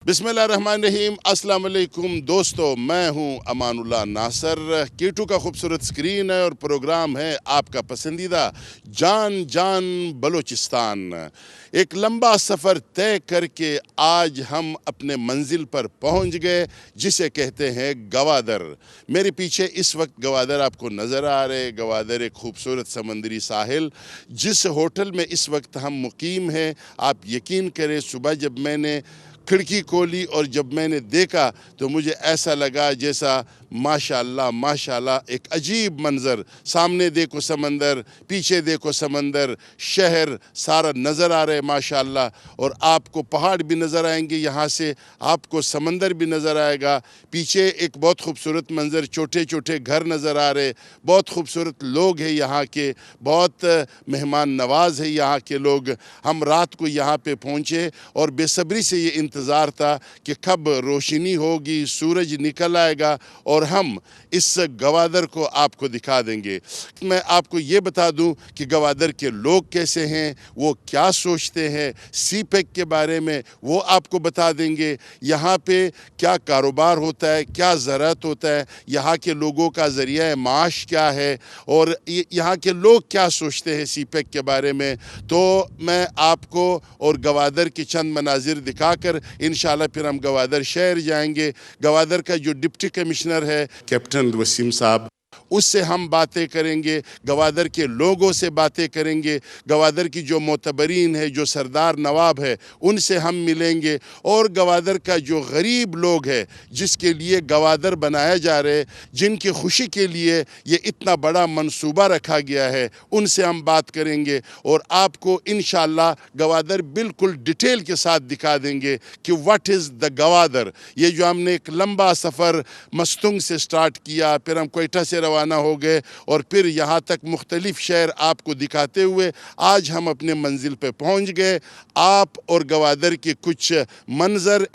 बिस्मिल्लाहिर्रहमानिर्रहीम। अस्सलाम वालेकुम दोस्तों, मैं हूं अमानुल्लाह नासर। K2 का खूबसूरत स्क्रीन है और प्रोग्राम है आपका पसंदीदा जान जान बलूचिस्तान। एक लंबा सफ़र तय करके आज हम अपने मंजिल पर पहुंच गए, जिसे कहते हैं गवादर। मेरे पीछे इस वक्त गवादर आपको नज़र आ रहे। गवादर एक खूबसूरत समंदरी साहिल, जिस होटल में इस वक्त हम मुकीम हैं, आप यकीन करें सुबह जब मैंने खिड़की खोली और जब मैंने देखा तो मुझे ऐसा लगा जैसा माशाअल्लाह माशाअल्लाह एक अजीब मंज़र। सामने देखो समंदर, पीछे देखो समंदर, शहर सारा नज़र आ रहा है माशाअल्लाह। और आपको पहाड़ भी नज़र आएंगे, यहाँ से आपको समंदर भी नज़र आएगा। पीछे एक बहुत खूबसूरत मंज़र, छोटे छोटे घर नज़र आ रहे। बहुत खूबसूरत लोग हैं यहाँ के, बहुत मेहमान नवाज है यहाँ के लोग। हम रात को यहाँ पे पहुँचे और बेसब्री से ये इंतज़ार था कि कब रोशनी होगी, सूरज निकल आएगा और हम इस गवादर को आपको दिखा देंगे। मैं आपको ये बता दूं कि गवादर के लोग कैसे हैं, वो क्या सोचते हैं, सी पैक के बारे में वो आपको बता देंगे। यहाँ पे क्या कारोबार होता है, क्या ज़राअत होता है, यहाँ के लोगों का ज़रिया माश क्या है और यहाँ के लोग क्या सोचते हैं सी पैक के बारे में। तो मैं आपको और गवादर के चंद मनाजिर दिखाकर इंशाल्लाह फिर हम गवादर शहर जाएंगे। गवादर का जो डिप्टी कमिश्नर है कैप्टन वसीम साहब, उससे हम बातें करेंगे। गवादर के लोगों से बातें करेंगे। गवादर की जो मोतबरीन है, जो सरदार नवाब है, उनसे हम मिलेंगे। और गवादर का जो गरीब लोग है, जिसके लिए गवादर बनाया जा रहा है, जिनकी खुशी के लिए ये इतना बड़ा मंसूबा रखा गया है, उनसे हम बात करेंगे और आपको इंशाअल्लाह गवादर बिल्कुल डिटेल के साथ दिखा देंगे कि व्हाट इज़ द गवादर। ये जो हमने एक लंबा सफ़र मस्तुंग से स्टार्ट किया, फिर हम क्वेटा से रवाना हो गए और फिर यहाँ तक मुख्तलिफ शहर आपको दिखाते हुए आज हम अपने मंजिल पे पहुँच गए। आप और गवादर के कुछ मंजर।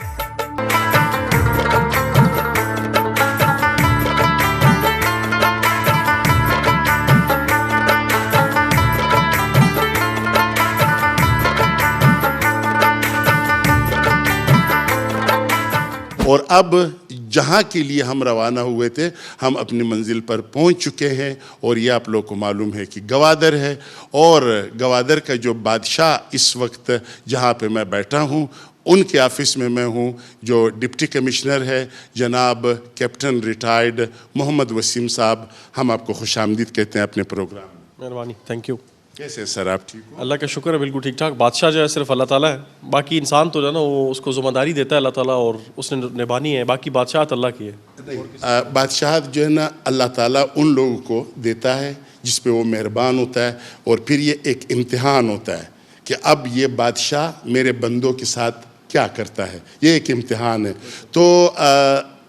और अब जहाँ के लिए हम रवाना हुए थे, हम अपनी मंजिल पर पहुँच चुके हैं और ये आप लोग को मालूम है कि गवादर है। और गवादर का जो बादशाह इस वक्त जहाँ पे मैं बैठा हूँ, उनके ऑफिस में मैं हूँ। जो डिप्टी कमिश्नर है जनाब कैप्टन रिटायर्ड मोहम्मद वसीम साहब, हम आपको खुशामदीद कहते हैं अपने प्रोग्राम में। मेहरबानी, थैंक यू। कैसे सर, आप ठीक हो? अल्लाह का शुक्र है, बिल्कुल ठीक ठाक। बादशाह जो है सिर्फ अल्लाह ताला है, बाकी इंसान तो जो है ना वो उसको ज़िम्मेदारी देता है अल्लाह ताला और उसने निभानी है। बाकी बादशाहत अल्लाह की है। बादशाहत जो है ना अल्लाह ताला उन लोगों को देता है जिस पे वो मेहरबान होता है। और फिर ये एक इम्तिहान होता है कि अब ये बादशाह मेरे बंदों के साथ क्या करता है, ये एक इम्तिहान है। तो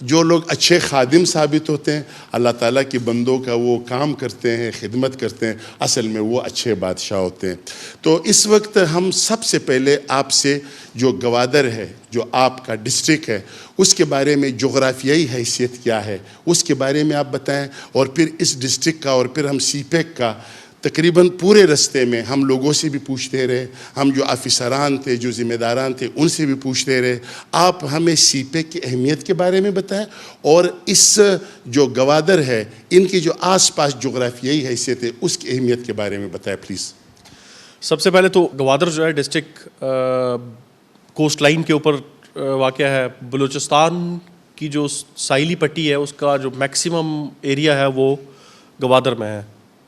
जो लोग अच्छे खादिम साबित होते हैं, अल्लाह ताला की बंदों का वो काम करते हैं, खिदमत करते हैं, असल में वो अच्छे बादशाह होते हैं। तो इस वक्त हम सबसे पहले आपसे जो गवादर है, जो आपका डिस्ट्रिक्ट है, उसके बारे में जोग्राफियाई हैसियत क्या है, उसके बारे में आप बताएं। और फिर इस डिस्ट्रिक्ट का और फिर हम सी पैक का तकरीबन पूरे रास्ते में हम लोगों से भी पूछते रहे, हम जो अफसरान थे, जो ज़िम्मेदारान थे, उनसे भी पूछते रहे। आप हमें सी पैक की अहमियत के बारे में बताएं और इस जो गवादर है, इनकी जो आसपास जोग्राफियाई हैसियत है, उसकी अहमियत के बारे में बताएं प्लीज़। सबसे पहले तो गवादर जो है डिस्ट्रिक्ट कोस्ट लाइन के ऊपर वाक़या है। बलूचिस्तान की जो साहिली पट्टी है, उसका जो मैक्सिमम एरिया है वो गवादर में है।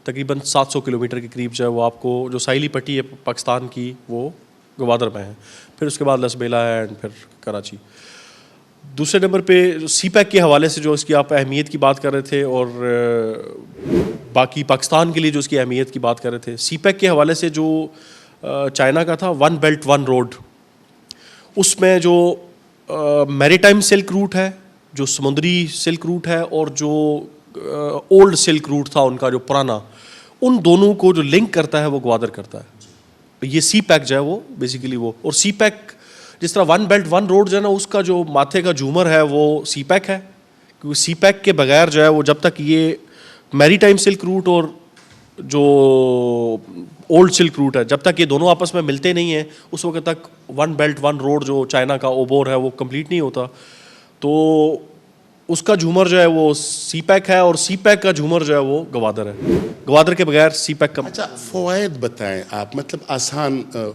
तकरीबन 700 किलोमीटर के करीब जो है वो आपको जो साहिली पट्टी है पाकिस्तान की, वो गवादर में है। फिर उसके बाद लसबेला है एंड फिर कराची। दूसरे नंबर पे सी पैक के हवाले से जो इसकी आप अहमियत की बात कर रहे थे और बाकी पाकिस्तान के लिए जो इसकी अहमियत की बात कर रहे थे, सी पैक के हवाले से जो चाइना का था वन बेल्ट वन रोड, उसमें जो मैरीटाइम सिल्क रूट है, जो समुद्री सिल्क रूट है और जो ओल्ड सिल्क रूट था उनका जो पुराना, उन दोनों को जो लिंक करता है वो गवादर करता है। ये सी पैक जो है वो बेसिकली वो, और सी पैक जिस तरह वन बेल्ट वन रोड जो है ना, उसका जो माथे का झूमर है वो सी पैक है। क्योंकि सी पैक के बगैर जो है वो जब तक ये मैरीटाइम सिल्क रूट और जो ओल्ड सिल्क रूट है, जब तक ये दोनों आपस में मिलते नहीं हैं उस वक्त तक वन बेल्ट वन रोड जो चाइना का ओबोर है वो कंप्लीट नहीं होता। तो उसका झूमर जो है वो सी पैक है, और सी पैक का झूमर जो है वो गवादर है। गवादर के बगैर सी पैक का। अच्छा, फ़वाइद बताएं आप, मतलब आसान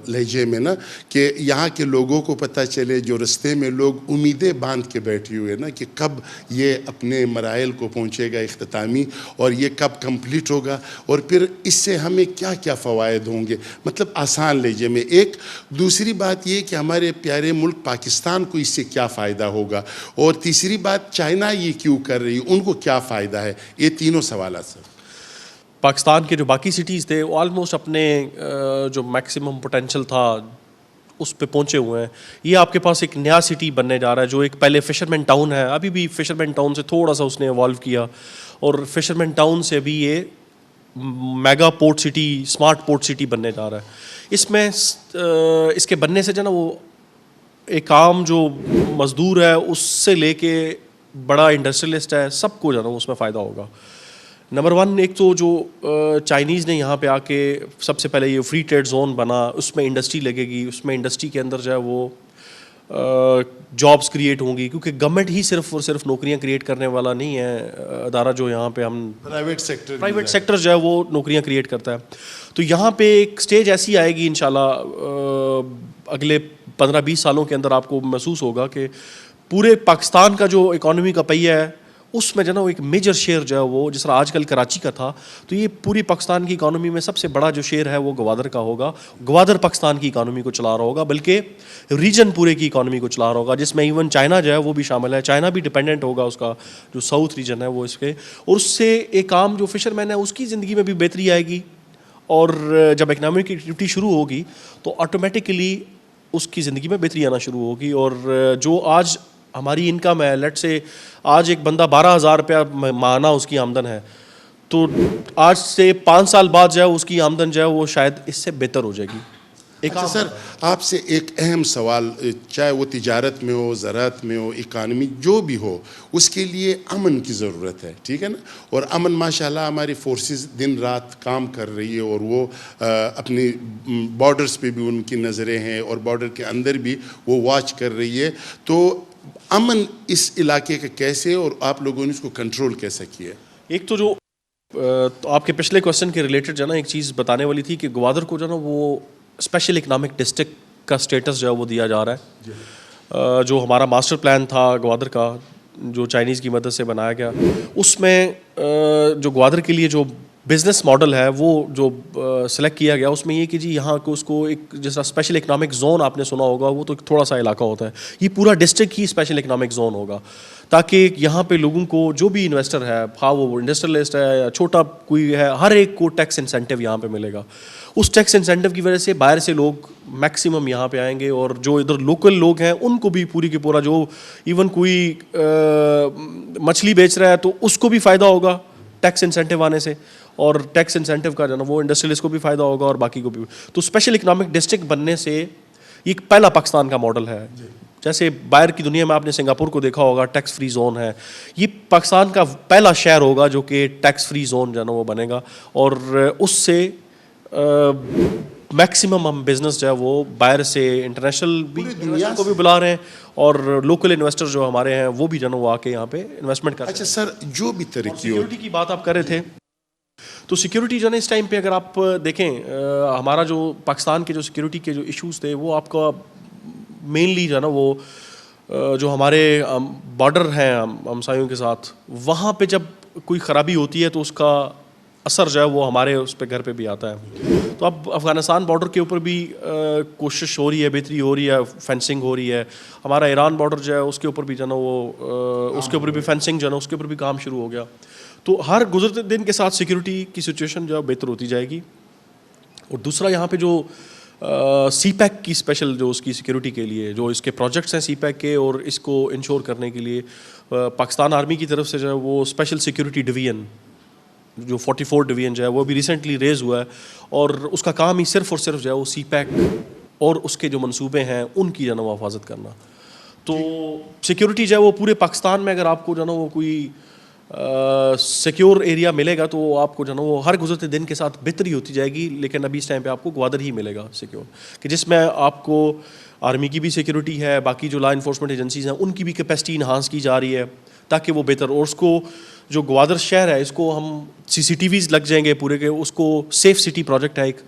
लहजे में ना, कि यहाँ के लोगों को पता चले, जो रास्ते में लोग उम्मीदें बांध के बैठे हुए ना कि कब ये अपने मराइल को पहुँचेगा इख्तितामी, और ये कब कंप्लीट होगा, और फिर इससे हमें क्या क्या फ़वाइद होंगे, मतलब आसान लहजे में। एक दूसरी बात ये कि हमारे प्यारे मुल्क पाकिस्तान को इससे क्या फ़ायदा होगा, और तीसरी बात चाइना ये क्यों कर रही है, उनको क्या फ़ायदा है। ये तीनों सवाल सर। पाकिस्तान के जो बाकी सिटीज़ थे वो ऑलमोस्ट अपने जो मैक्सिमम पोटेंशियल था उस पे पहुंचे हुए हैं। ये आपके पास एक नया सिटी बनने जा रहा है, जो एक पहले फिशरमैन टाउन है, अभी भी फिशरमैन टाउन से थोड़ा सा उसने इवॉल्व किया, और फिशरमैन टाउन से भी ये mega port city, smart port city बनने जा रहा है। इसमें इसके बनने से जो ना वो एक आम जो मज़दूर है उससे लेके बड़ा इंडस्ट्रियलिस्ट है, सबको जो ना उसमें फ़ायदा होगा। नंबर वन, एक तो जो चाइनीज़ ने यहाँ पे आके सबसे पहले ये फ्री ट्रेड जोन बना, उसमें इंडस्ट्री लगेगी, उसमें इंडस्ट्री के अंदर जो है वो जॉब्स क्रिएट होंगी, क्योंकि गवर्नमेंट ही सिर्फ और सिर्फ नौकरियाँ क्रिएट करने वाला नहीं है अदारा, जो यहाँ पे हम प्राइवेट सेक्टर जो है वो नौकरियाँ क्रिएट करता है। तो यहाँ पे एक स्टेज ऐसी आएगी इंशाल्लाह अगले 15-20 सालों के अंदर, आपको महसूस होगा कि पूरे पाकिस्तान का जो इकॉनमी का पहिया है उसमें जो ना वो एक मेजर शेयर जो है वो, जिस तरह आजकल कराची का था, तो ये पूरी पाकिस्तान की इकॉनमी में सबसे बड़ा जो शेयर है वो गवादर का होगा। गवादर पाकिस्तान की इकॉनमी को चला रहा होगा, बल्कि रीजन पूरे की इकॉनमी को चला रहा होगा, जिसमें इवन चाइना जो है वो भी शामिल है। चाइना भी डिपेंडेंट होगा, उसका जो साउथ रीजन है वो इसके, और उससे एक आम जो फिशरमैन है उसकी ज़िंदगी में भी बेहतरी आएगी, और जब इकनॉमिक एक्टिविटी शुरू होगी तो ऑटोमेटिकली उसकी ज़िंदगी में बेहतरी आना शुरू होगी। और जो आज हमारी इनकम है, लेट से आज एक बंदा 12,000 रुपया माहाना उसकी आमदन है, तो आज से 5 साल बाद जो है उसकी आमदन जो है वो शायद इससे बेहतर हो जाएगी। अच्छा सर, आपसे एक अहम सवाल, चाहे वो तिजारत में हो, ज़राअत में हो, इकानमी जो भी हो, उसके लिए अमन की ज़रूरत है, ठीक है ना। और अमन माशाल्लाह हमारी फोर्सेस दिन रात काम कर रही है, और वो अपनी बॉर्डर्स पे भी उनकी नज़रें हैं, और बॉर्डर के अंदर भी वो वॉच कर रही है। तो अमन इस इलाके का कैसे, और आप लोगों ने इसको कंट्रोल कैसे किया? एक तो जो तो आपके पिछले क्वेश्चन के रिलेटेड जो ना एक चीज़ बताने वाली थी कि ग्वादर को जो ना वो स्पेशल इकनॉमिक डिस्ट्रिक्ट का स्टेटस जो है वो दिया जा रहा है। जो हमारा मास्टर प्लान था ग्वादर का, जो चाइनीज़ की मदद से बनाया गया, उसमें जो ग्वादर के लिए जो बिज़नेस मॉडल है वो जो सेलेक्ट किया गया, उसमें ये कि जी यहाँ को उसको एक जैसा स्पेशल इकनॉमिक जोन आपने सुना होगा, वो तो थोड़ा सा इलाका होता है, ये पूरा डिस्ट्रिक्ट ही स्पेशल इकनॉमिक जोन होगा, ताकि यहाँ पे लोगों को, जो भी इन्वेस्टर है, हाँ वो इंडस्ट्रियलिस्ट है या छोटा कोई है, हर एक को टैक्स इंसेंटिव यहाँ पे मिलेगा। उस टैक्स इंसेंटिव की वजह से बाहर से लोग मैक्सिमम यहाँ पे आएंगे, और जो इधर लोकल लोग हैं उनको भी पूरी की पूरा, जो इवन कोई मछली बेच रहा है तो उसको भी फ़ायदा होगा टैक्स इंसेंटिव आने से, और टैक्स इंसेंटिव का जो ना वो इंडस्ट्रियलिस्ट को भी फ़ायदा होगा और बाकी को भी। तो स्पेशल इकनॉमिक डिस्ट्रिक्ट बनने से ये पहला पाकिस्तान का मॉडल है। जैसे बाहर की दुनिया में आपने सिंगापुर को देखा होगा, टैक्स फ्री जोन है, ये पाकिस्तान का पहला शहर होगा जो कि टैक्स फ्री जोन जो ना वो बनेगा, और उससे मैक्सिमम हम बिजनेस जो है वो बाहर से इंटरनेशनल भी दुनिया को भी बुला रहे हैं, और लोकल इन्वेस्टर जो हमारे हैं वो भी जो वो आके यहाँ पे इन्वेस्टमेंट कर रहे हैं। अच्छा सर, जो भी तरक्की, सिक्योरिटी की बात आप कर रहे थे, तो सिक्योरिटी जो है इस टाइम पे अगर आप देखें, हमारा जो पाकिस्तान के जो सिक्योरिटी के जो इश्यूज थे वो आपका मेनली जो है ना वो जो हमारे बॉर्डर हैं हमसायों के साथ, वहाँ पे जब कोई ख़राबी होती है तो उसका असर जो है वो हमारे उस पे घर पे भी आता है। तो अब अफ़गानिस्तान बॉर्डर के ऊपर भी कोशिश हो रही है, बेहतरी हो रही है, फेंसिंग हो रही है। हमारा ईरान बॉर्डर जो है उसके ऊपर भी जो है ना वो उसके ऊपर भी फेंसिंग जो है ना उसके ऊपर भी काम शुरू हो गया। तो हर गुजरते दिन के साथ सिक्योरिटी की सिचुएशन जो है बेहतर होती जाएगी। और दूसरा यहाँ पे जो सी पैक की स्पेशल जो उसकी सिक्योरिटी के लिए जो इसके प्रोजेक्ट्स हैं सी पैक के, और इसको इंश्योर करने के लिए पाकिस्तान आर्मी की तरफ से जो है वो स्पेशल सिक्योरिटी डिवीजन जो 44 डिवीजन जो है वो भी रिसेंटली रेज हुआ है, और उसका काम ही सिर्फ और सिर्फ जो है वो सी पैक और उसके जो मंसूबे हैं उनकी जो है वो हिफाजत करना। तो सिक्योरिटी जो है वो पूरे पाकिस्तान में अगर आपको जो है वो कोई सिक्योर एरिया मिलेगा तो आपको जो है ना वो हर गुजरते दिन के साथ बेहतरी होती जाएगी। लेकिन अभी इस टाइम पे आपको ग्वादर ही मिलेगा सिक्योर, कि जिसमें आपको आर्मी की भी सिक्योरिटी है, बाकी जो लॉ इन्फोर्समेंट एजेंसीज हैं उनकी भी कैपेसिटी इन्हांस की जा रही है ताकि वो बेहतर, और उसको जो ग्वादर शहर है इसको हम CCTVs लग जाएंगे पूरे के, उसको सेफ सिटी प्रोजेक्ट है एक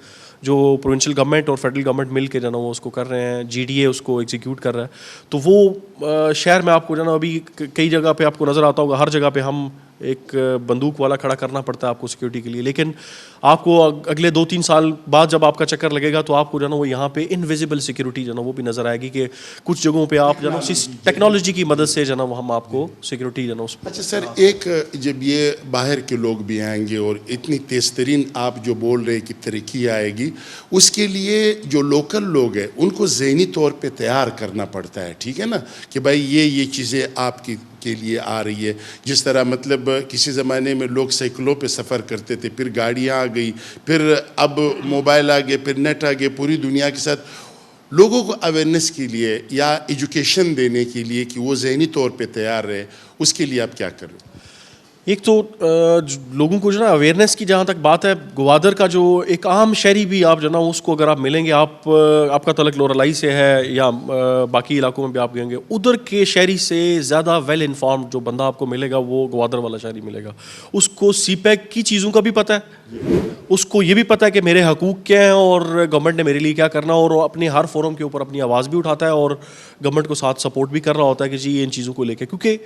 जो प्रोविंशियल गवर्नमेंट और फेडरल गवर्नमेंट मिल के जो ना वो उसको कर रहे हैं, GDA उसको एग्जीक्यूट कर रहा है। तो वो शहर में आपको जो ना अभी कई जगह पे आपको नज़र आता होगा, हर जगह पे हम एक बंदूक वाला खड़ा करना पड़ता है आपको सिक्योरिटी के लिए। लेकिन आपको अगले 2-3 साल बाद जब आपका चक्कर लगेगा तो आपको जो ना वो यहाँ पे इनविजिबल सिक्योरिटी जो ना वो भी नज़र आएगी कि कुछ जगहों पे आप जो ना टेक्नोलॉजी की मदद से जो ना वो हम आपको सिक्योरिटी जो ना उस। अच्छा सर, एक जब ये बाहर के लोग भी आएंगे और इतनी तेज़ तरीन आप जो बोल रहे हैं कि तरक्की आएगी, उसके लिए जो लोकल लोग हैं उनको ज़हनी तौर पे तैयार करना पड़ता है, ठीक है ना, कि भाई ये चीज़ें आपकी के लिए आ रही है। जिस तरह मतलब किसी ज़माने में लोग साइकिलों पे सफ़र करते थे, फिर गाड़ियाँ आ गई, फिर अब मोबाइल आ गए, फिर नेट आ गए, पूरी दुनिया के साथ लोगों को अवेयरनेस के लिए या एजुकेशन देने के लिए कि वो ज़हनी तौर पे तैयार रहे, उसके लिए आप क्या कर रहे हो? एक तो लोगों को जो ना अवेयरनेस की जहाँ तक बात है, ग्वादर का जो एक आम शहरी भी आप जो ना उसको अगर आप मिलेंगे, आपका तलक लोरलाई से है या बाकी इलाकों में भी आप गएंगे, उधर के शहरी से ज़्यादा वेल इन्फॉर्म्ड जो बंदा आपको मिलेगा वो ग्वादर वाला शहरी मिलेगा। उसको CPEC की चीज़ों का भी पता है, उसको ये भी पता है कि मेरे हकूक़ क्या हैं और गवर्नमेंट ने मेरे लिए क्या करना, और अपनी हर फोरम के ऊपर अपनी आवाज़ भी उठाता है और गवर्नमेंट को साथ सपोर्ट भी कर रहा होता है कि जी इन चीज़ों को लेकर, क्योंकि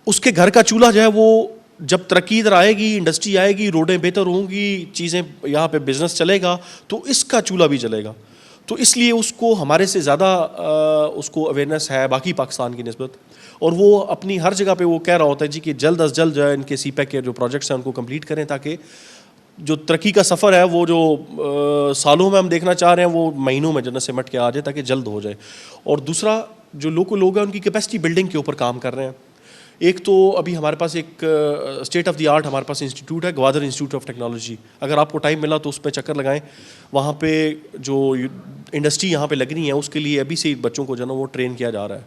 उसके घर का चूल्हा जो है वो जब तरक्की इधर आएगी, इंडस्ट्री आएगी, रोडें बेहतर होंगी, चीज़ें यहाँ पे बिजनेस चलेगा तो इसका चूल्हा भी चलेगा। तो इसलिए उसको हमारे से ज़्यादा उसको अवेयरनेस है बाकी पाकिस्तान की निस्बत, और वो अपनी हर जगह पे वो कह रहा होता है जी कि जल्द अज जल्द जो है इनके CPEC के जो प्रोजेक्ट्स हैं उनको कंप्लीट करें ताकि जो तरक्की का सफ़र है वो जो सालों में हम देखना चाह रहे हैं वो महीनों में जन्नत से मट के आ जाए ताकि जल्द हो जाए। और दूसरा जो लोकल लोग हैं उनकी कैपेसिटी बिल्डिंग के ऊपर काम कर रहे हैं। एक तो अभी हमारे पास एक स्टेट ऑफ द आर्ट हमारे पास इंस्टीट्यूट है, ग्वादर इंस्टीट्यूट ऑफ टेक्नोलॉजी। अगर आपको टाइम मिला तो उस पर चक्कर लगाएं। वहाँ पे जो इंडस्ट्री यहाँ पे लगनी है उसके लिए अभी से ही बच्चों को जो ना वो ट्रेन किया जा रहा है,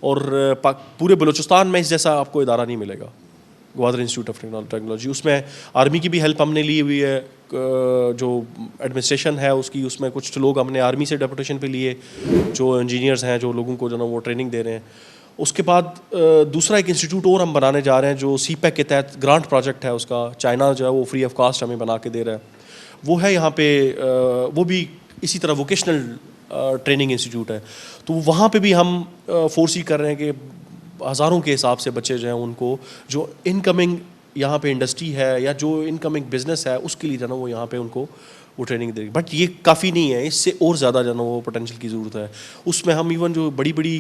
और पूरे बलूचिस्तान में इस जैसा आपको इदारा नहीं मिलेगा, ग्वादर इंस्टीट्यूट ऑफ टेक्नोलॉजी। उसमें आर्मी की भी हेल्प हमने ली हुई है, जो एडमिनिस्ट्रेशन है उसकी, उसमें कुछ लोग हमने आर्मी से डेपुटेशन पे लिए जो इंजीनियर्स हैं जो लोगों को जो ना वो ट्रेनिंग दे रहे हैं। उसके बाद दूसरा एक इंस्टीट्यूट और हम बनाने जा रहे हैं जो CPEC के तहत ग्रांट प्रोजेक्ट है उसका, चाइना जो है वो फ्री ऑफ कास्ट हमें बना के दे रहा है, वो है यहाँ पे, वो भी इसी तरह वोकेशनल ट्रेनिंग इंस्टीट्यूट है। तो वहाँ पे भी हम फोर्स कर रहे हैं कि हज़ारों के हिसाब से बच्चे जो हैं उनको जो इनकमिंग यहाँ पे इंडस्ट्री है या जो इनकमिंग बिजनेस है उसके लिए जो है ना वो यहाँ पे उनको वो ट्रेनिंग देगी। बट ये काफ़ी नहीं है, इससे और ज़्यादा जो है ना वो पोटेंशियल की ज़रूरत है। उसमें हम इवन जो बड़ी बड़ी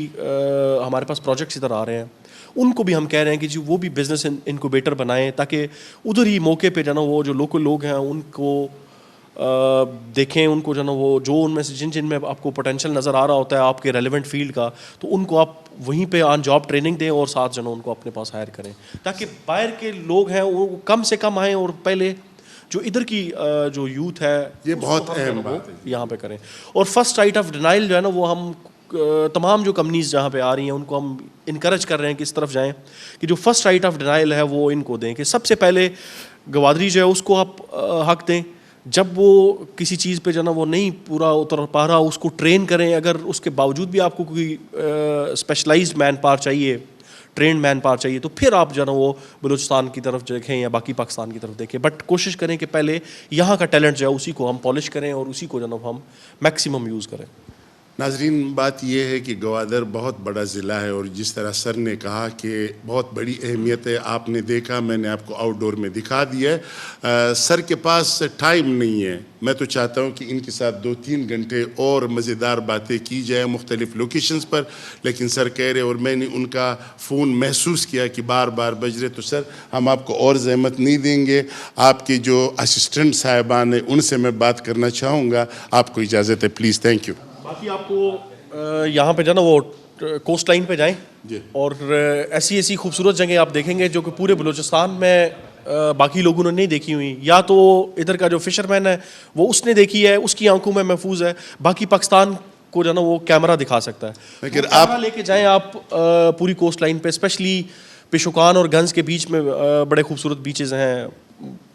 हमारे पास प्रोजेक्ट्स इधर आ रहे हैं उनको भी हम कह रहे हैं कि जी वो भी बिज़नेस इनक्यूबेटर बनाएं ताकि उधर ही मौके पे जो है ना वो जो लोकल लोग हैं उनको देखें, उनको जो है ना वो जो उनमें से जिन में आपको पोटेंशियल नज़र आ रहा होता है आपके रेलेवेंट फील्ड का, तो उनको आप वहीं पे ऑन जॉब ट्रेनिंग दें और साथ जो है ना उनको अपने पास हायर करें ताकि बाहर के लोग हैं वो कम से कम आएँ और पहले जो इधर की जो यूथ है ये बहुत अहम बात है यहाँ पे करें। और फर्स्ट राइट ऑफ डिनाइल जो है ना वो हम तमाम जो कंपनीज जहाँ पे आ रही हैं उनको हम इनकरेज कर रहे हैं कि इस तरफ जाएं कि जो फर्स्ट राइट ऑफ डिनाइल है वो इनको दें, कि सबसे पहले गवादरी जो है उसको आप हक दें। जब वो किसी चीज़ पे जो ना वो नहीं पूरा उतर पा रहा उसको ट्रेन करें, अगर उसके बावजूद भी आपको कोई स्पेशलाइज्ड मैन पावर चाहिए, ट्रेंड मैन पावर चाहिए, तो फिर आप जो ना वो बलूचिस्तान की तरफ देखें या बाकी पाकिस्तान की तरफ देखें। बट कोशिश करें कि पहले यहाँ का टैलेंट जो है उसी को हम पॉलिश करें और उसी को जो ना हम मैक्सिमम यूज़ करें। नाजरीन, बात यह है कि ग्वादर बहुत बड़ा ज़िला है और जिस तरह सर ने कहा कि बहुत बड़ी अहमियत है, आपने देखा, मैंने आपको आउटडोर में दिखा दिया है। सर के पास टाइम नहीं है, मैं तो चाहता हूँ कि इनके साथ 2-3 घंटे और मज़ेदार बातें की जाए मुख्तलिफ़ लोकेशंस पर, लेकिन सर कह रहे और मैंने उनका फ़ोन महसूस किया कि बार बार बज रहे, तो सर हम आपको और ज़हमत नहीं देंगे। आपके जो असिस्टेंट साहिबान हैं उनसे मैं बात करना चाहूँगा, आपको इजाज़त है, प्लीज़, थैंक यू। बाकी आपको यहाँ पे जो ना वो कोस्ट लाइन पे जाएं और ऐसी ऐसी खूबसूरत जगह आप देखेंगे जो कि पूरे बलूचिस्तान में बाकी लोगों ने नहीं देखी हुई। या तो इधर का जो फिशरमैन है वो उसने देखी है, उसकी आंखों में महफूज है, बाकी पाकिस्तान को जो ना वो कैमरा दिखा सकता है। लेकिन आप लेके जाएं आप पूरी कोस्ट लाइन पे, स्पेशली पेशोकान और गंज के बीच में बड़े खूबसूरत बीचेस हैं।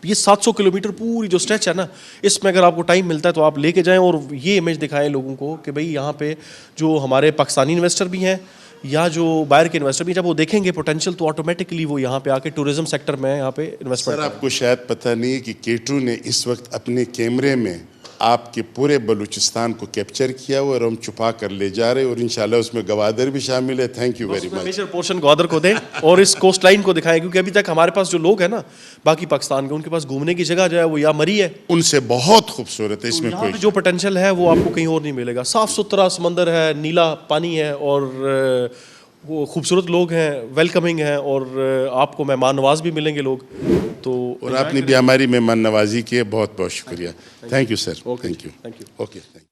ये 700 किलोमीटर पूरी जो स्ट्रेच है ना, इसमें अगर आपको टाइम मिलता है तो आप लेके जाएं और ये इमेज दिखाएं लोगों को कि भाई यहाँ पे जो हमारे पाकिस्तानी इन्वेस्टर भी हैं या जो बाहर के इन्वेस्टर भी, जब वो देखेंगे पोटेंशियल तो ऑटोमेटिकली वो यहाँ पे आके टूरिज्म सेक्टर में यहाँ पे इन्वेस्टमेंट। सर, आपको शायद पता नहीं कि K2 ने इस वक्त अपने कैमरे में आपके पूरे बलूचिस्तान को कैप्चर किया हुआ और हम छुपा कर ले जा रहे हैं और इंशाल्लाह उसमें गवादर भी शामिल है। Thank you very much. Major portion Gwadar को दें और इस कोस्ट लाइन को दिखाएं, क्योंकि अभी तक हमारे पास जो लोग हैं ना बाकी पाकिस्तान के, उनके पास घूमने की जगह जो है वो या मरी है, उनसे बहुत खूबसूरत है, इसमें यहाँ कोई पे जो पोटेंशियल है वो आपको कहीं और नहीं मिलेगा। साफ सुथरा समंदर है, नीला पानी है और वो खूबसूरत लोग हैं, वेलकमिंग हैं और आपको मेहमान नवाज भी मिलेंगे लोग। तो और आपने भी हमारी मेहमान नवाजी की है, बहुत बहुत शुक्रिया। Thank you sir. Thank you. Thank you. Okay, thank you.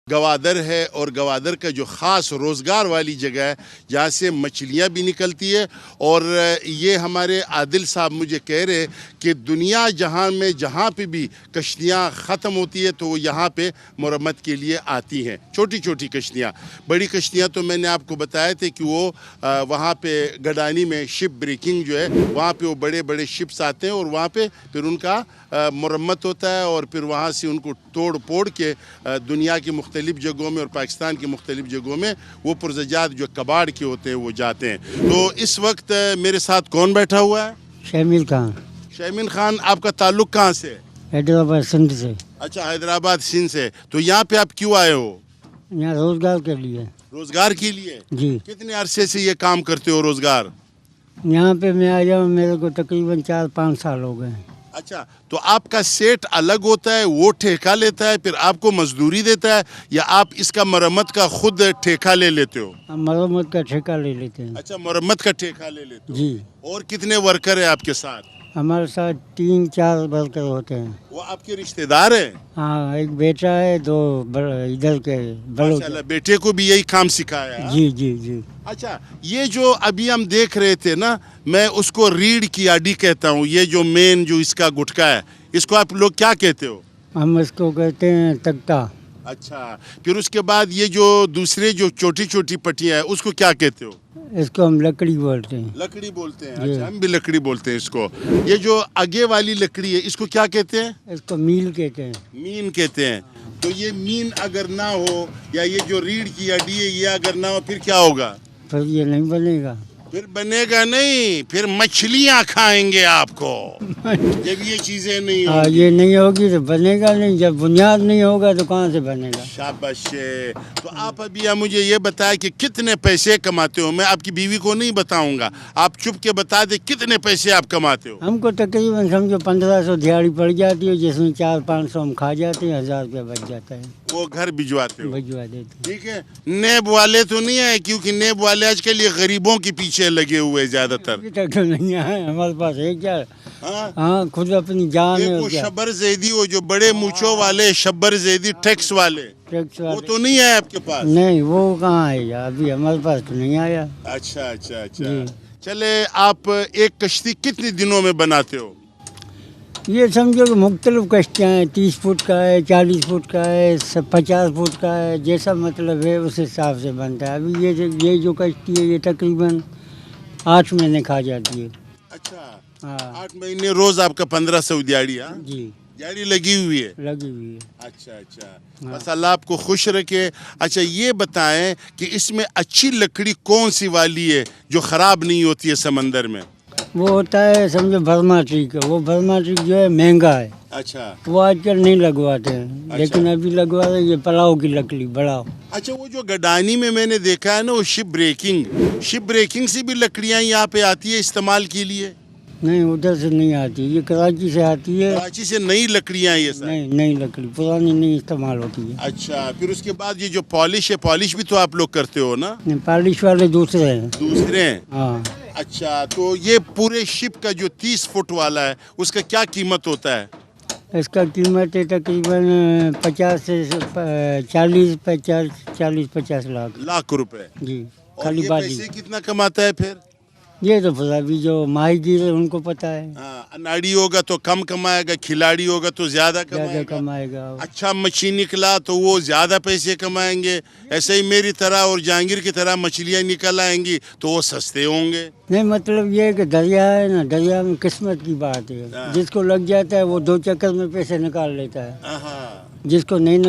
Gwadar है और गवादर का जो ख़ास रोज़गार वाली जगह है जहाँ से मछलियाँ भी निकलती है। और ये हमारे आदिल साहब मुझे कह रहे कि दुनिया जहाँ में जहाँ पे भी कश्तियाँ ख़त्म होती है तो वो यहाँ पे मरम्मत के लिए आती हैं, छोटी छोटी कश्तियाँ। बड़ी कश्तियाँ तो मैंने आपको बताए थे कि वो वहाँ पे गडानी में शिप ब्रेकिंग जो है वहाँ पे वो बड़े बड़े शिप्स आते हैं और वहाँ पे फिर उनका मरम्मत होता है और फिर वहाँ से उनको तोड़ फोड़ के दुनिया की मुख्तलिफ जगहों में और पाकिस्तान की मुख्तलिफ जगहों में वो पुरज़जात जो कबाड़ के होते हैं वो जाते हैं। तो इस वक्त मेरे साथ कौन बैठा हुआ है? शमील खान। शमील खान, आपका ताल्लुक़ कहाँ से? हैदराबाद सिंध से। अच्छा, हैदराबाद सिंध से। तो यहाँ पे आप क्यों आए हो? यहाँ रोजगार के लिए। रोज़गार के लिए? जी। कितने अरसे से ये काम करते हो रोज़गार? यहाँ पे मैं आया हूँ, मेरे को तकरीबन 4-5 साल हो गए। अच्छा, तो आपका सेठ अलग होता है, वो ठेका लेता है फिर आपको मजदूरी देता है, या आप इसका मरम्मत का खुद ठेका ले लेते हो? हम मरम्मत का ठेका ले लेते हैं। अच्छा, मरम्मत का ठेका ले लेते हो। जी। और कितने वर्कर है आपके साथ? हमारे साथ 3-4 वर्कर होते हैं। वो आपके रिश्तेदार हैं? हाँ, एक बेटा है, 2 इधर के बड़ों। माशाल्लाह, बेटे को भी यही काम सिखाया है? जी जी जी। अच्छा, ये जो अभी हम देख रहे थे ना, मैं उसको रीढ़ की हड्डी कहता हूँ, ये जो मेन जो इसका गुटका है, इसको आप लोग क्या कहते हो? हम इसको कहते हैं तख्ता। अच्छा, फिर उसके बाद ये जो दूसरे जो छोटी छोटी पट्टियाँ है उसको क्या कहते हो? इसको हम लकड़ी बोलते हैं। लकड़ी बोलते हैं। अच्छा, हम भी लकड़ी बोलते हैं इसको। ये जो आगे वाली लकड़ी है इसको क्या कहते हैं? इसको मील कहते हैं। मीन कहते हैं। तो ये मीन अगर ना हो या ये जो रीढ़ की हड्डी है ये अगर ना हो फिर क्या होगा? फिर ये नहीं बनेगा। फिर बनेगा नहीं, फिर मछलियाँ खाएंगे आपको जब ये चीजें नहीं हाँ, होंगी। ये नहीं होगी तो बनेगा नहीं। जब बुनियाद नहीं होगा तो कहाँ से बनेगा? शाबाश। तो आप अभी आप मुझे ये बताएं कि कितने पैसे कमाते हो? मैं आपकी बीवी को नहीं बताऊंगा, आप चुप के बता दे कितने पैसे आप कमाते हो। हमको तकरीबन समझो 1500 दिहाड़ी पड़ जाती है, जिसमें 400-500 हम खा जाते हैं, 1000 रुपया बच जाता है, वो घर भिजवाते हो? भिजवा देते हैं। ठीक है। नेब वाले तो नहीं आए, क्योंकि नेब वाले आजकल ये गरीबों के पीछे लगे हुए ज्यादातर। अभी तक तो नहीं आए हमारे पास है क्या? हाँ? हाँ, खुद अपनी जान है। वो क्या शब्बर जैदी, वो जो बड़े मूछों वाले शब्बर जैदी टैक्स वाले, टैक्स वो वाले? तो नहीं आए आपके पास? नहीं, वो कहाँ आएगा? अभी हमारे पास तो नहीं आया। अच्छा अच्छा अच्छा। जी। चले, आप एक कश्ती कितने दिनों में बनाते हो? ये समझो कि मुख्तलिफ कश्तियाँ हैं, 30 फुट का है, 40 फुट का है, 50 फुट का है, जैसा मतलब है उस हिसाब से बनता है। अभी ये जो कश्ती है ये तकरीबन 8 महीने खा जाती है। अच्छा, हाँ 8 महीने रोज आपका 1500 दिहाड़ी? हाँ, जी, दिहाड़ी लगी हुई है। लगी हुई है। अच्छा अच्छा, बस अल्लाह आपको खुश रखे। अच्छा, ये बताएं कि इसमें अच्छी लकड़ी कौन सी वाली है जो ख़राब नहीं होती है समंदर में? वो होता है समझो बर्मा ट्री का। वो बर्मा ट्री जो है महंगा है, अच्छा वो आजकल नहीं लगवाते हैं, लेकिन अभी लगवा रहे ये पलाव की लकड़ी बड़ाव। अच्छा, वो जो गडानी में मैंने देखा है ना, वो शिप ब्रेकिंग से भी लकड़ियाँ यहाँ पे आती है इस्तेमाल के लिए? नहीं, उधर से नहीं आती, ये कराची से आती है। कराची से नई लकड़ियाँ ये सब? नहीं, नई लकड़ी, पुरानी नहीं इस्तेमाल होती है। अच्छा, फिर उसके बाद ये जो पॉलिश है, पॉलिश भी तो आप लोग करते हो ना? नहीं, पॉलिश वाले दूसरे हैं। दूसरे हैं? हाँ। अच्छा, तो ये पूरे शिप का जो 30 फुट वाला है उसका क्या कीमत होता है? इसका कीमत है तकरीबन 50 से 40-50 लाख। लाख रुपए? जी, और खाली ये बाजी। पैसे कितना कमाता है फिर? ये तो पता भी जो माहीगीर है उनको पता है, हाँ, अनाड़ी होगा तो कम कमाएगा, खिलाड़ी होगा तो ज्यादा ज़्यादा कमाएगा। कमाएगा। अच्छा मच्छी निकला तो वो ज्यादा पैसे कमाएंगे। ऐसे ही मेरी तरह और जहांगीर की तरह मछलियां निकल आएंगी तो वो सस्ते होंगे। नहीं मतलब ये है कि दरिया है ना, दरिया में किस्मत की बात है। हाँ। जिसको लग जाता है वो 2 चक्कर में पैसे निकाल लेता है, हाँ। जिसको नहीं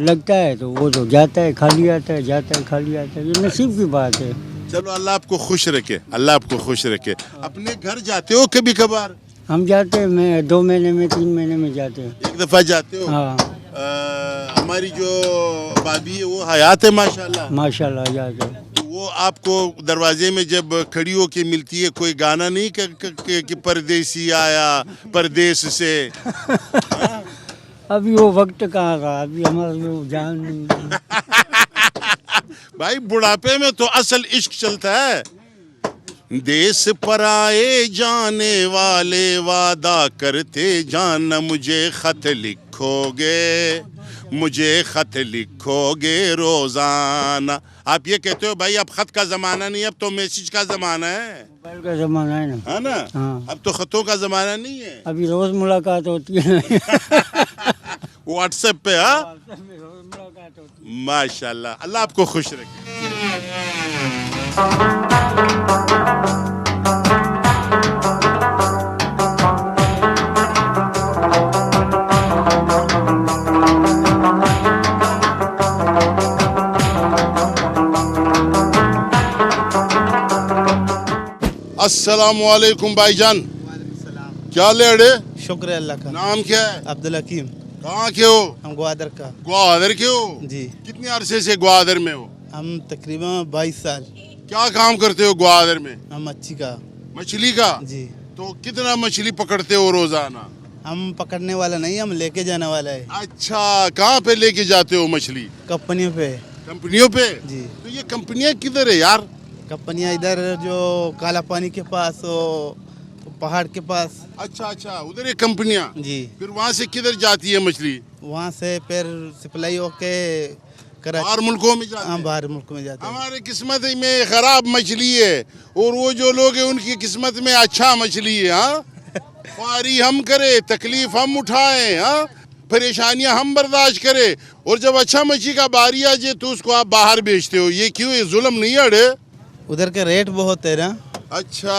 लगता है तो वो तो जाता है खाली आता है, जाता है खाली आता है। ये नसीब की बात है। चलो अल्लाह आपको खुश रखे, अल्लाह आपको खुश रखे। अपने घर जाते हो कभी कभार? हम जाते हैं, मैं 2 महीने में 3 महीने में जाते हैं। एक दफा जाते हो? हाँ हमारी जो भाभी है वो हयात है माशाल्लाह। माशाल्लाह जाते हैं। तो वो आपको दरवाजे में जब खड़ी होके मिलती है कोई गाना नहीं कि परदेसी आया परदेश से? अभी वो वक्त कहाँ रहा, अभी हमारे वो जान नहीं। भाई बुढ़ापे में तो असल इश्क चलता है। देश पर आए जाने वाले वादा करते जाना, मुझे खत लिखोगे, मुझे खत लिखोगे रोजाना। आप ये कहते हो भाई अब खत का जमाना नहीं, अब तो मैसेज का जमाना है। मोबाइल का जमाना है ना। है ना? हाँ। अब तो खतों का जमाना नहीं है। अभी रोज मुलाकात होती है। व्हाट्सएप पे। हाँ रोज मुलाकात होती है। माशाल्लाह, अल्लाह आपको खुश रखे। अस्सलाम वालेकुम भाईजान, क्या लेड़े? शुक्र है अल्लाह का। नाम क्या है? अब्दुल हकीम। कहाँ के हो? हम ग्वादर का। ग्वादर के हो? जी। कितने अरसे से ग्वादर में हो? हम तकरीबन 22 साल। क्या काम करते हो ग्वादर में? हम मच्छी का। मछली का? जी। तो कितना मछली पकड़ते हो रोजाना? हम पकड़ने वाला नहीं, हम लेके जाने वाला है। अच्छा, कहाँ पे लेके जाते हो मछली? कंपनियों पे। कंपनियों पे? जी। तो ये कंपनियां किधर है यार? कंपनियां इधर जो काला पानी के पास हो, पहाड़ के पास। अच्छा अच्छा, उधर है कंपनियां। जी। फिर वहाँ से किधर जाती है मछली? वहाँ से फिर सप्लाई होके बाहर मुल्कों में जाती हाँ है? बाहर मुल्क में जाते हैं। हमारे किस्मत में खराब मछली है और वो जो लोग हैं उनकी किस्मत में अच्छा मछली है। हाँ, ख्वारी हम करे, तकलीफ हम उठाए, हाँ, परेशानियां हम बर्दाश्त करे, और जब अच्छा मछली का बारी आ जाए तो उसको आप बाहर बेचते हो। ये क्यों? ये जुल्म नहीं अड़े? उधर के रेट बहुत है ना। अच्छा,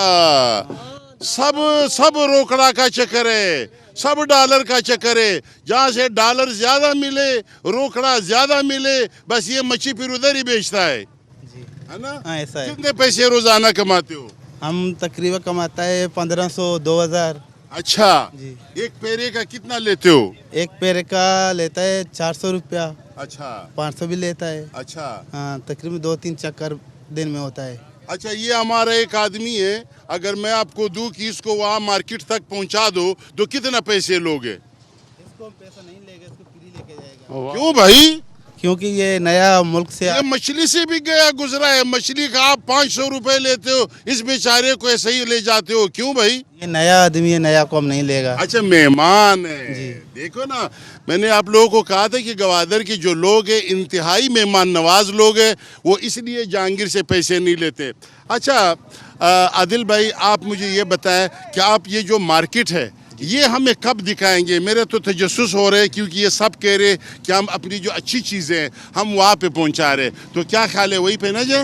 सब रोकड़ा का चक्कर है, सब डॉलर का चक्कर है। जहाँ से डॉलर ज्यादा मिले, रोकड़ा ज्यादा मिले, बस ये मच्छी फिर उधर ही बेचता है। जी। है ना? हाँ ऐसा है। कितने पैसे रोजाना कमाते हो? हम तकरीबन कमाता है 1500 2000। अच्छा जी। एक पेरे का कितना लेते हो? एक पेड़ का लेता है 400 रुपया, अच्छा 500 भी लेता है। अच्छा हाँ तकरीबन 2-3 चक्कर दिन में होता है। अच्छा, ये हमारा एक आदमी है, अगर मैं आपको दूं कि इसको वहाँ मार्केट तक पहुँचा दो तो कितना पैसे लोगे? इसको हम पैसा नहीं लेगा, इसको फ्री लेके जाएगा। क्यों भाई? क्योंकि ये नया मुल्क से ये मछली से भी गया गुजरा है। मछली का आप 500 रुपए लेते हो, इस बेचारे को ऐसे ही ले जाते हो, क्यों भाई? ये नया आदमी है, नया को हम नहीं लेगा। अच्छा, मेहमान है। जी। देखो ना, मैंने आप लोगों को कहा था कि ग्वादर के जो लोग हैं इंतहाई मेहमान नवाज लोग हैं, वो इसलिए जहांगीर से पैसे नहीं लेते। अच्छा आदिल भाई, आप मुझे ये बताएं कि आप ये जो मार्केट है ये हमें कब दिखाएंगे? मेरे तो तजस्सुस हो रहे हैं, क्योंकि ये सब कह रहे कि हम अपनी जो अच्छी चीज़ें हैं हम वहाँ पे पहुँचा रहे, तो क्या ख्याल है वहीं पे ना जाए?